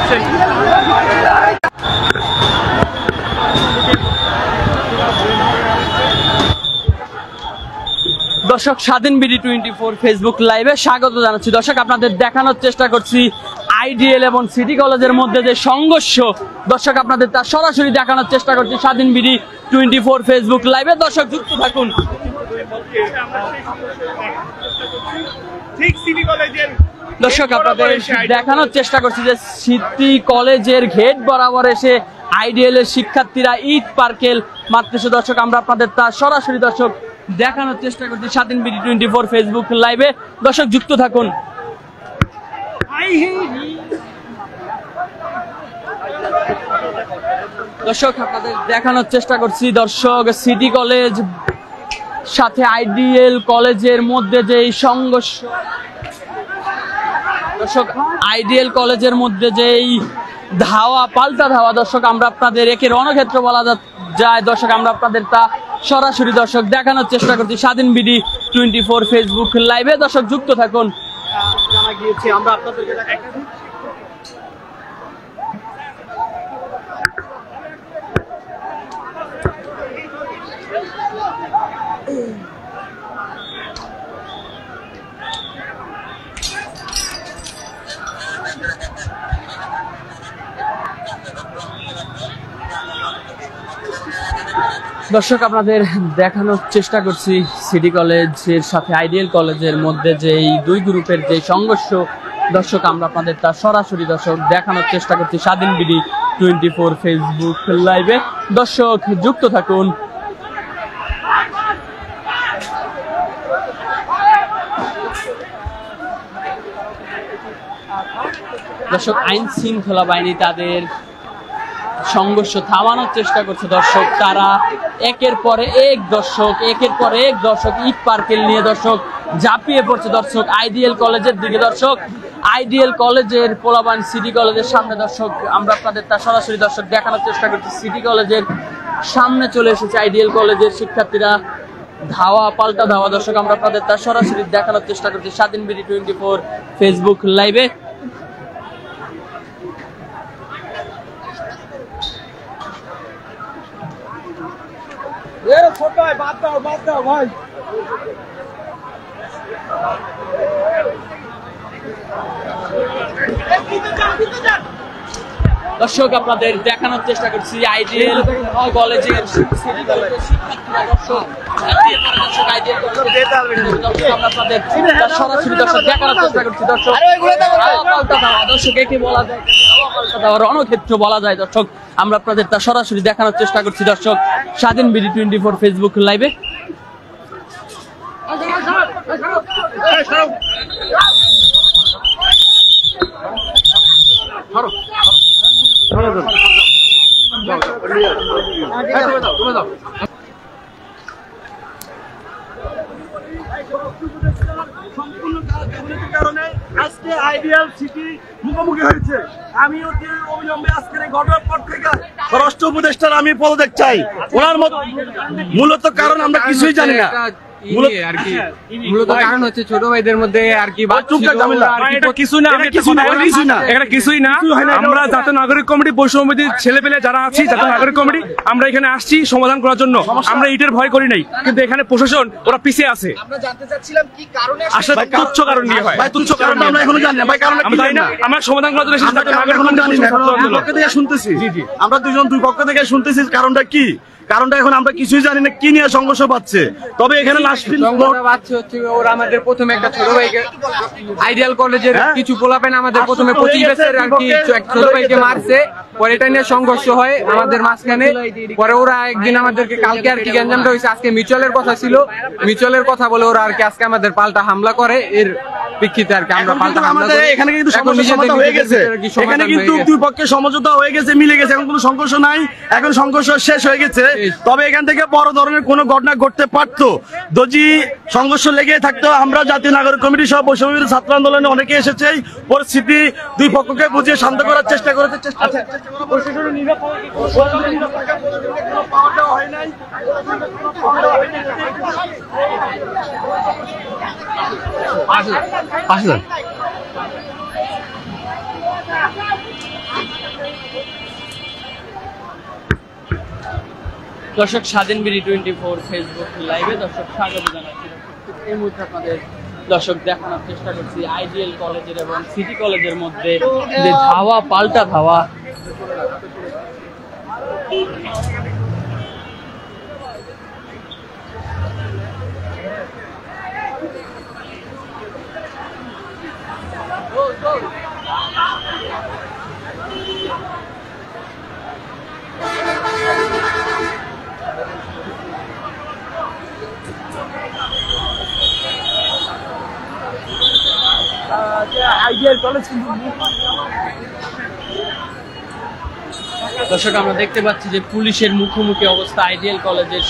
দর্শক স্বাধীন BD 24 Facebook লাইভে স্বাগত জানাচ্ছি। দর্শক আপনাদের দেখানোর চেষ্টা করছি আইডিএল এবং সিটি কলেজের মধ্যে যে সংঘর্ষ, দর্শক আপনাদের তা সরাসরি দেখানোর চেষ্টা করছি স্বাধীন বিডি 24 ফেসবুক লাইভে। দর্শক যুক্ত থাকুন। দর্শক আপনাদের দেখানোর চেষ্টা করছি যে সিটি কলেজের গেট বরাবর এসে আইডিএল এর শিক্ষার্থীরা ঈদ পার্কেল মারতেছে। দর্শক আমরা আপনাদের তা সরাসরি দর্শক দেখানোর চেষ্টা করছি স্বাধীন বিডি 24 ফেসবুক লাইভে। দর্শক যুক্ত থাকুন। দর্শক আপনাদের দেখানোর চেষ্টা করছি দর্শক সিটি কলেজ সাথে আইডিএল কলেজের মধ্যে যে সংঘর্ষ, দর্শক আইডিএল কলেজের মধ্যে যেই ধাওয়া পাল্টা ধাওয়া, দর্শক আমরা আপনাদের একে রণক্ষেত্র বলা যায়। দর্শক আমরা আপনাদের তা সরাসরি দর্শক দেখানোর চেষ্টা করছি স্বাধীন বিডি 24 ফেসবুক লাইভে। দর্শক যুক্ত থাকুন। জানা গিয়েছে আমরা আপনাদেরকে দর্শক আপনাদের দেখানোর চেষ্টা করছি সিটি কলেজের সাথে আইডিএল কলেজের মধ্যে যে এই দুই গ্রুপের যে সংঘর্ষ, দর্শক আমরা আপনাদের তা সরাসরি দর্শক দেখানোর চেষ্টা করছি স্বাধীন বিডি 24 ফেসবুক লাইভে। দর্শক যুক্ত থাকুন। দর্শক আইন শৃঙ্খলা বাহিনী তাদের সংঘর্ষ থামানোর চেষ্টা করছে। দর্শক তারা একের পর এক দর্শক ঈদ পার্কেল নিয়ে দর্শক ঝাঁপিয়ে পড়ছে দর্শক আইডিএল কলেজের দিকে। দর্শক আইডিএল কলেজের পোলাবান সিটি কলেজের সামনে দর্শক আমরা আপনাদের তা সরাসরি দর্শক দেখানোর চেষ্টা করছি। সিটি কলেজের সামনে চলে এসেছে আইডিএল কলেজের শিক্ষার্থীরা, ধাওয়া পাল্টা ধাওয়া। দর্শক আমরা আপনাদের তা সরাসরি দেখানোর চেষ্টা করছি স্বাধীন বিডি 24 ফেসবুক লাইভে। দর্শক আপনাদের দেখানোর চেষ্টা করছি আইডিএল কলেজের সরাসরি দর্শক দেখানোর চেষ্টা করছি। দর্শক একে বলা যায় রণক্ষেত্র বলা যায়। দর্শক আমরা আপনাদের তা সরাসরি দেখানোর চেষ্টা করছি দর্শক স্বাধীন বিডি 24 ফেসবুক লাইভে। আজকে আইডিয়াল সিটি মুখোমুখি হয়েছে। আমি অতি অবিলম্বে আজকের এই ঘটনার পর থেকে স্বরাষ্ট্র উপদেষ্টার আমি পদত্যাগ চাই। ওনার মূলত কারণ আমরা কিছুই জানি না। মূলত কারণ হচ্ছে ছোট ভাইদের মধ্যে আর কি কিছুই না। আমরা জাতীয় নাগরিক কমিটি বৈষম্যবিধির ছেলে পেলে যারা আছি জাতীয় নাগরিক কমিটি আমরা এখানে আসছি সমাধান করার জন্য। আমরা ইটের ভয় করি নাই, কিন্তু এখানে প্রশাসন ওরা পিছিয়ে আছে। আসলে তুচ্ছ কারণ নিয়ে হয়, তুচ্ছ কারণ আমরা এখনো জানি না ভাই। কারণ আমরা জানি না, আমরা সমাধান করার জন্য জাতীয় নাগরিক কমিটি শুনতেছি। আমরা দুই পক্ষ থেকে শুনতেছি কারণটা কি। কারণটা এখন আমরা কিছুই জানি না কি নিয়ে সংঘর্ষ পাচ্ছে। তবে এখানে হচ্ছে ওরা আমাদের প্রথমে একটা ছোট ভাইকে আইডিয়াল কলেজের কিছু পোলাপেন আমাদের প্রথমে 25 বছরের আর কি ছোট ভাইকে মারছে। পরে এটা নিয়ে সংঘর্ষ হয় আমাদের মাঝখানে। পরে ওরা একদিন আমাদেরকে কালকে আর কি গ্যাঞ্জামটা হয়েছে, আজকে মিউচুয়ালের কথা ছিল, মিউচুয়ালের কথা বলে ওরা আর কি আজকে আমাদের পাল্টা হামলা করে। এর প্রেক্ষিতে আর কি আমরা পাল্টা হামলা করি। এখানে কিন্তু সমঝোতা হয়ে গেছে, এখানে কিন্তু দুই পক্ষের সমঝোতা হয়ে গেছে, মিলে গেছে। এখন কোনো সংঘর্ষ নাই, এখন সংঘর্ষ শেষ হয়ে গেছে। তবে এখান থেকে বড় ধরনের কোনো ঘটনা ঘটতে পারতো যদি সংঘর্ষ লেগে থাকতো। আমরা জাতীয় নাগরিক কমিটি সহ বৈষম্যবিরোধী ছাত্র আন্দোলনে অনেকে এসেছে, পরিস্থিতি দুই পক্ষকে বুঝিয়ে শান্ত করার চেষ্টা করেছে। দর্শক স্বাধীন বিডি 24 ফেসবুক লাইভে দর্শক স্বাগত জানাচ্ছি। এই মুহূর্তে আপনাদের দর্শক দেখানোর চেষ্টা করছি আইডিয়াল কলেজের এবং সিটি কলেজের মধ্যে যে ধাওয়া পাল্টা ধাওয়া। দর্শক আমরা দেখতে পাচ্ছি যে পুলিশের মুখোমুখি অবস্থা আইডিয়াল কলেজের